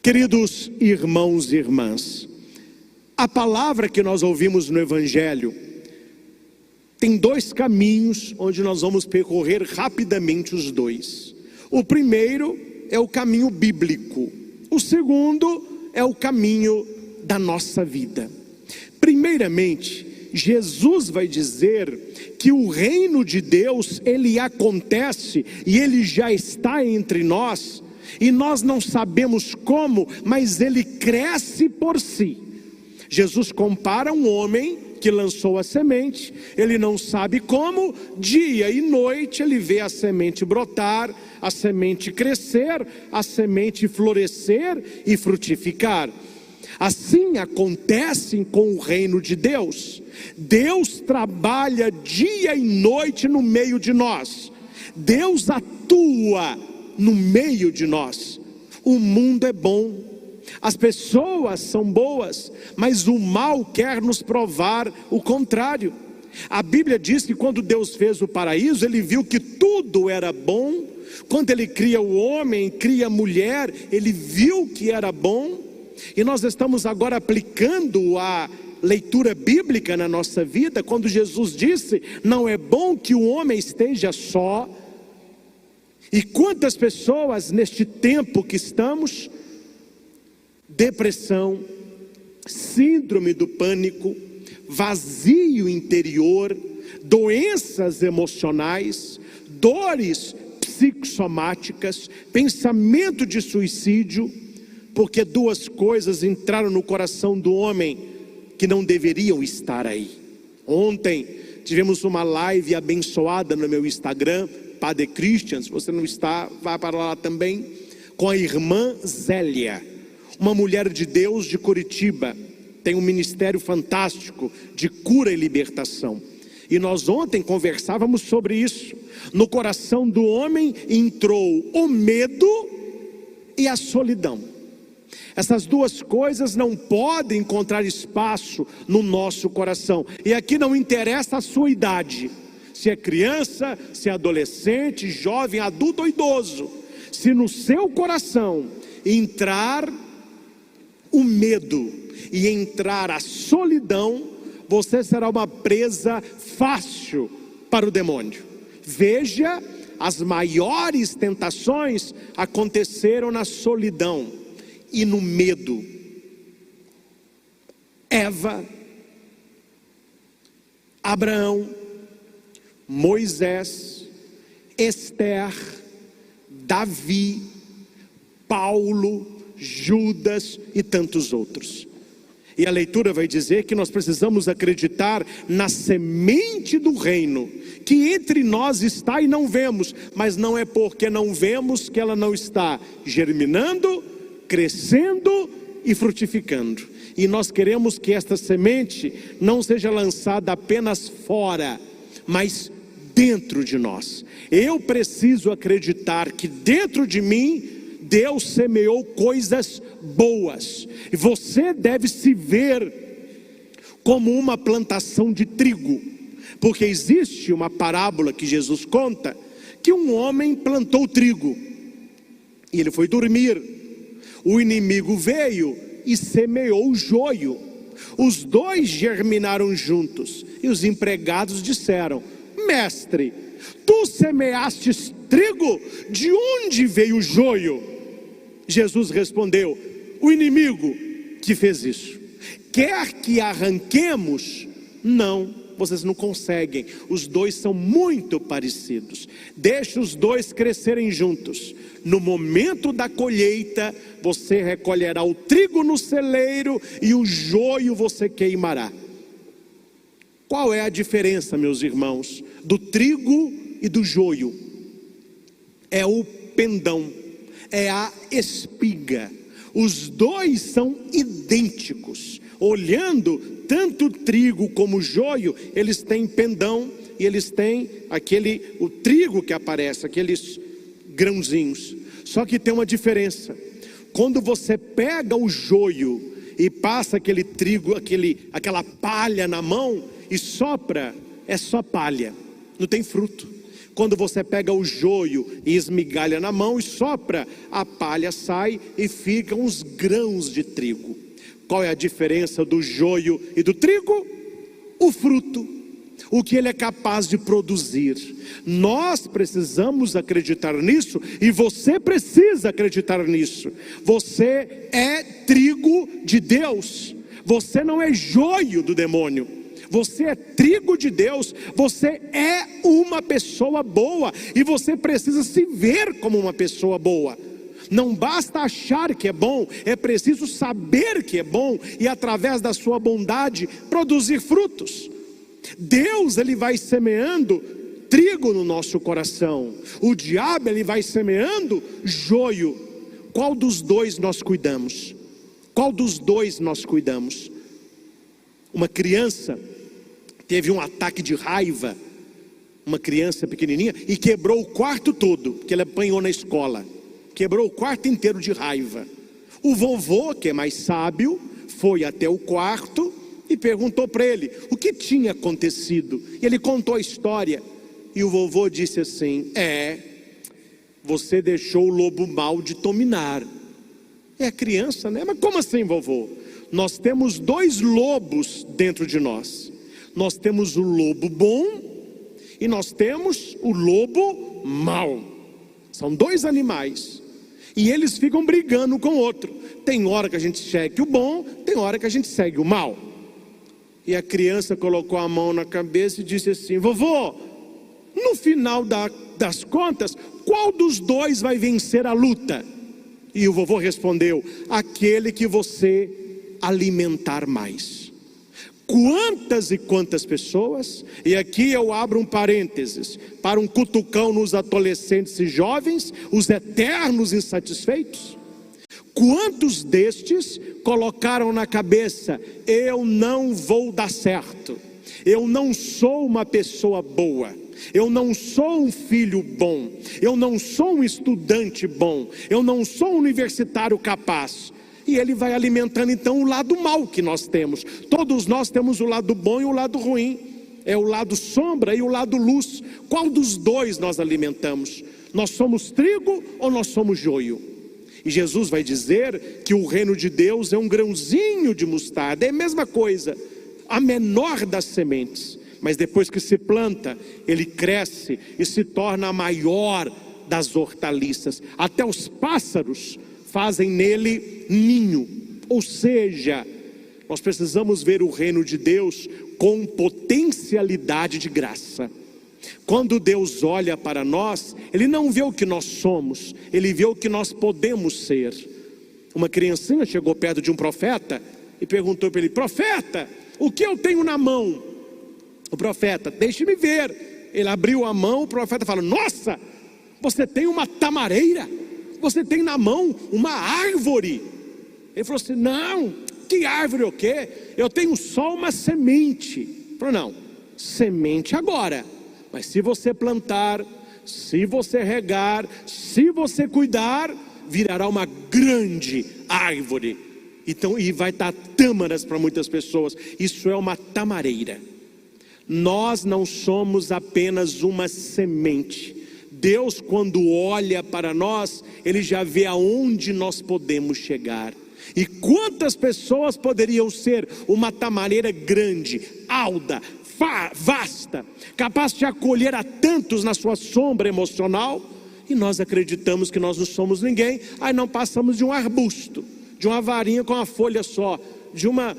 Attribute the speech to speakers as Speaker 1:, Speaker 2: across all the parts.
Speaker 1: Queridos irmãos e irmãs, a palavra que nós ouvimos no Evangelho tem dois caminhos onde nós vamos percorrer rapidamente os dois. O primeiro é o caminho bíblico, o segundo é o caminho da nossa vida. Primeiramente, Jesus vai dizer que o reino de Deus, ele acontece e ele já está entre nós, e nós não sabemos como, mas ele cresce por si. Jesus compara um homem que lançou a semente, ele não sabe como, dia e noite ele vê a semente brotar, a semente crescer, a semente florescer e frutificar. Assim acontece com o reino de Deus. Deus trabalha dia e noite no meio de nós. Deus atua no meio de nós. O mundo é bom, as pessoas são boas, mas o mal quer nos provar o contrário. A Bíblia diz que quando Deus fez o paraíso, ele viu que tudo era bom. Quando ele cria o homem, cria a mulher, ele viu que era bom. E nós estamos agora aplicando a leitura bíblica na nossa vida, quando Jesus disse: não é bom que o homem esteja só. E quantas pessoas neste tempo que estamos, depressão, síndrome do pânico, vazio interior, doenças emocionais, dores psicossomáticas, pensamento de suicídio, porque duas coisas entraram no coração do homem que não deveriam estar aí. Ontem tivemos uma live abençoada no meu Instagram, Padre Christian. Se você não está, vá para lá também, com a irmã Zélia, uma mulher de Deus de Curitiba, tem um ministério fantástico de cura e libertação. E nós ontem conversávamos sobre isso. No coração do homem entrou o medo e a solidão. Essas duas coisas não podem encontrar espaço no nosso coração. E aqui não interessa a sua idade, se é criança, se é adolescente, jovem, adulto ou idoso. Se no seu coração entrar o medo e entrar a solidão, você será uma presa fácil para o demônio. Veja, as maiores tentações aconteceram na solidão e no medo. Eva, Abraão, Moisés, Esther, Davi, Paulo, Judas e tantos outros. E a leitura vai dizer que nós precisamos acreditar na semente do reino, que entre nós está e não vemos, mas não é porque não vemos que ela não está germinando, crescendo e frutificando. E nós queremos que esta semente não seja lançada apenas fora, mas dentro de nós. Eu preciso acreditar que dentro de mim Deus semeou coisas boas, e você deve se ver como uma plantação de trigo, porque existe uma parábola que Jesus conta, que um homem plantou trigo, e ele foi dormir, o inimigo veio e semeou o joio, os dois germinaram juntos, e os empregados disseram: mestre, tu semeastes trigo, de onde veio o joio? Jesus respondeu: o inimigo que fez isso. Quer que arranquemos? Não, vocês não conseguem. Os dois são muito parecidos. Deixa os dois crescerem juntos. No momento da colheita, você recolherá o trigo no celeiro e o joio você queimará. Qual é a diferença, meus irmãos, do trigo e do joio? É o pendão, é a espiga. Os dois são idênticos. Olhando, tanto o trigo como o joio, eles têm pendão e eles têm o trigo que aparece, aqueles grãozinhos. Só que tem uma diferença. Quando você pega o joio e passa aquele trigo, aquela palha na mão e sopra, é só palha, não tem fruto. Quando você pega o joio e esmigalha na mão e sopra, a palha sai e ficam os grãos de trigo. Qual é a diferença do joio e do trigo? O fruto, o que ele é capaz de produzir. Nós precisamos acreditar nisso, e você precisa acreditar nisso. Você é trigo de Deus, você não é joio do demônio. Você é trigo de Deus, você é uma pessoa boa, e você precisa se ver como uma pessoa boa. Não basta achar que é bom, é preciso saber que é bom, e através da sua bondade produzir frutos. Deus, ele vai semeando trigo no nosso coração, o diabo, ele vai semeando joio. Qual dos dois nós cuidamos? Qual dos dois nós cuidamos? Uma criança teve um ataque de raiva, uma criança pequenininha, e quebrou o quarto todo, que ele apanhou na escola. Quebrou o quarto inteiro de raiva. O vovô, que é mais sábio, foi até o quarto e perguntou para ele o que tinha acontecido. E ele contou a história. E o vovô disse assim: você deixou o lobo mau de dominar. É a criança, né? Mas como assim, vovô? Nós temos dois lobos dentro de nós. Nós temos o lobo bom e nós temos o lobo mau. São dois animais, e eles ficam brigando com o outro. Tem hora que a gente segue o bom, tem hora que a gente segue o mal. E a criança colocou a mão na cabeça e disse assim: vovô, no final das contas, qual dos dois vai vencer a luta? E o vovô respondeu: aquele que você alimentar mais. Quantas e quantas pessoas, e aqui eu abro um parênteses, para um cutucão nos adolescentes e jovens, os eternos insatisfeitos. Quantos destes colocaram na cabeça: eu não vou dar certo, eu não sou uma pessoa boa, eu não sou um filho bom, eu não sou um estudante bom, eu não sou um universitário capaz. E ele vai alimentando então o lado mal que nós temos. Todos nós temos o lado bom e o lado ruim. É o lado sombra e o lado luz. Qual dos dois nós alimentamos? Nós somos trigo ou nós somos joio? E Jesus vai dizer que o reino de Deus é um grãozinho de mostarda. É a mesma coisa, a menor das sementes. Mas depois que se planta, ele cresce e se torna a maior das hortaliças. Até os pássaros fazem nele ninho. Ou seja, nós precisamos ver o reino de Deus com potencialidade de graça. Quando Deus olha para nós, ele não vê o que nós somos, ele vê o que nós podemos ser. Uma criancinha chegou perto de um profeta e perguntou para ele: profeta, o que eu tenho na mão? O profeta: deixe-me ver. Ele abriu a mão, o profeta falou: nossa, você tem uma tamareira, você tem na mão uma árvore. Ele falou assim: não, que árvore o quê? Eu tenho só uma semente. Ele falou: não, semente agora, mas se você plantar, se você regar, se você cuidar, virará uma grande árvore. Então, e vai dar tâmaras para muitas pessoas. Isso é uma tamareira. Nós não somos apenas uma semente. Deus, quando olha para nós, ele já vê aonde nós podemos chegar. E quantas pessoas poderiam ser uma tamareira grande, alta, vasta, capaz de acolher a tantos na sua sombra emocional, e nós acreditamos que nós não somos ninguém. Aí não passamos de um arbusto, de uma varinha com uma folha só, de uma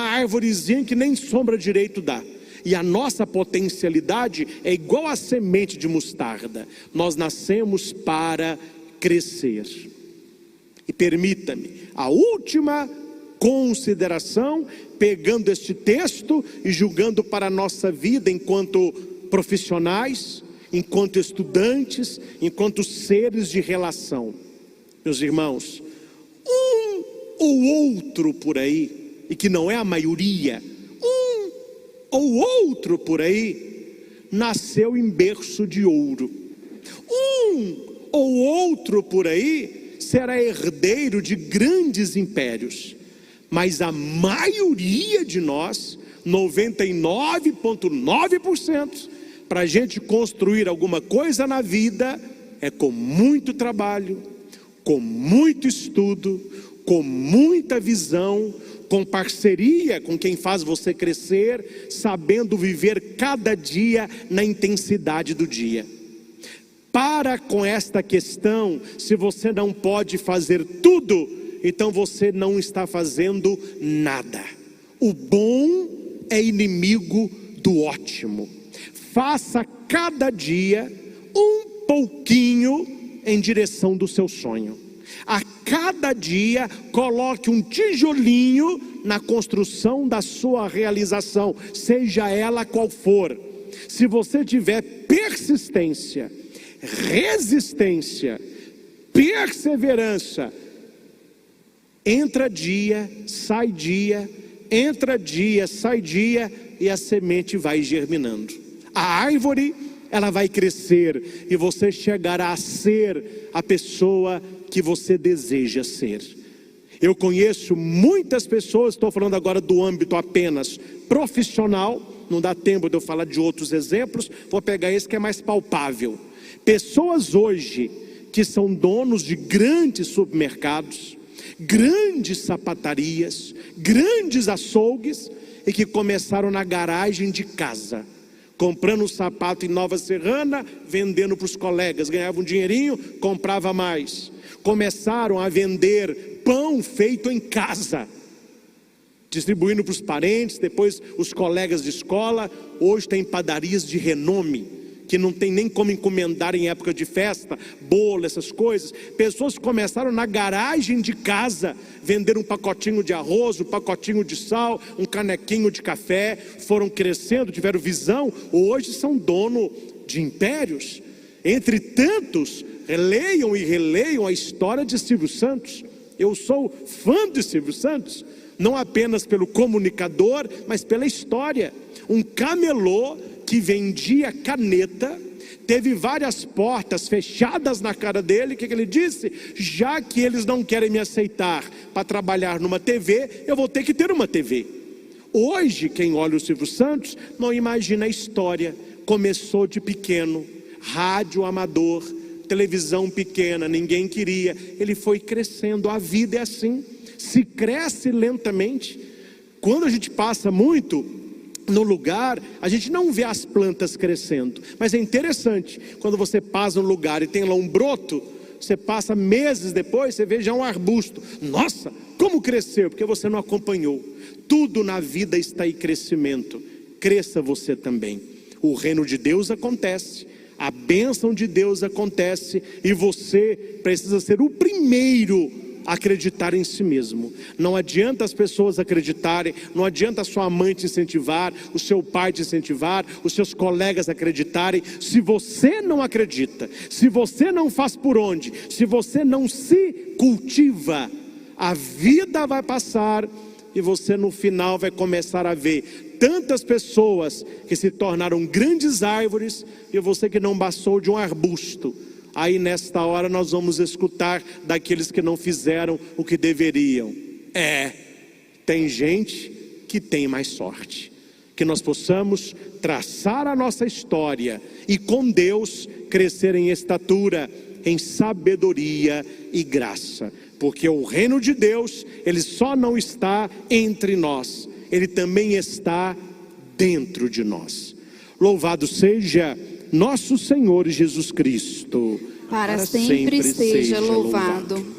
Speaker 1: árvorezinha que nem sombra direito dá. E a nossa potencialidade é igual a semente de mostarda. Nós nascemos para crescer. E permita-me a última consideração, pegando este texto e julgando para a nossa vida enquanto profissionais, enquanto estudantes, enquanto seres de relação. Meus irmãos, um ou outro por aí, e que não é a maioria, um ou outro por aí, nasceu em berço de ouro. Um ou outro por aí será herdeiro de grandes impérios. Mas a maioria de nós, 99,9%, Para a gente construir alguma coisa na vida, é com muito trabalho, com muito estudo, com muita visão, com parceria com quem faz você crescer, sabendo viver cada dia na intensidade do dia. Para com esta questão. Se você não pode fazer tudo, então você não está fazendo nada. O bom é inimigo do ótimo. Faça cada dia um pouquinho em direção do seu sonho. A cada dia coloque um tijolinho na construção da sua realização, seja ela qual for. Se você tiver persistência, resistência, perseverança, entra dia, sai dia, entra dia, sai dia, e a semente vai germinando. A árvore, ela vai crescer, e você chegará a ser a pessoa que você deseja ser. Eu conheço muitas pessoas, estou falando agora do âmbito apenas profissional, não dá tempo de eu falar de outros exemplos, vou pegar esse que é mais palpável. Pessoas hoje que são donos de grandes supermercados, grandes sapatarias, grandes açougues, e que começaram na garagem de casa, comprando um sapato em Nova Serrana, vendendo para os colegas, ganhava um dinheirinho, comprava mais. Começaram a vender pão feito em casa, distribuindo para os parentes, depois os colegas de escola. Hoje tem padarias de renome, que não tem nem como encomendar em época de festa, bolo, essas coisas. Pessoas começaram na garagem de casa, vender um pacotinho de arroz, um pacotinho de sal, um canequinho de café, foram crescendo, tiveram visão, hoje são dono de impérios. Entre tantos, leiam e releiam a história de Silvio Santos. Eu sou fã de Silvio Santos, não apenas pelo comunicador, mas pela história. Um camelô que vendia caneta, teve várias portas fechadas na cara dele. O que ele disse? Já que eles não querem me aceitar para trabalhar numa TV, eu vou ter que ter uma TV. Hoje, quem olha o Silvio Santos, não imagina a história. Começou de pequeno, rádio amador, televisão pequena, ninguém queria. Ele foi crescendo. A vida é assim, se cresce lentamente. Quando a gente passa muito no lugar, a gente não vê as plantas crescendo, mas é interessante, quando você passa no lugar e tem lá um broto, você passa meses depois, você vê já um arbusto. Nossa, como cresceu? Porque você não acompanhou. Tudo na vida está em crescimento. Cresça você também. O reino de Deus acontece, a bênção de Deus acontece, e você precisa ser o primeiro a acreditar em si mesmo. Não adianta as pessoas acreditarem, não adianta a sua mãe te incentivar, o seu pai te incentivar, os seus colegas acreditarem, se você não acredita, se você não faz por onde, se você não se cultiva, a vida vai passar e você no final vai começar a ver tantas pessoas que se tornaram grandes árvores e você que não passou de um arbusto. Aí nesta hora nós vamos escutar daqueles que não fizeram o que deveriam. Tem gente que tem mais sorte. Que nós possamos traçar a nossa história e com Deus crescer em estatura, em sabedoria e graça. Porque o reino de Deus, ele só não está entre nós, ele também está dentro de nós. Louvado seja nosso Senhor Jesus Cristo.
Speaker 2: Para sempre seja louvado.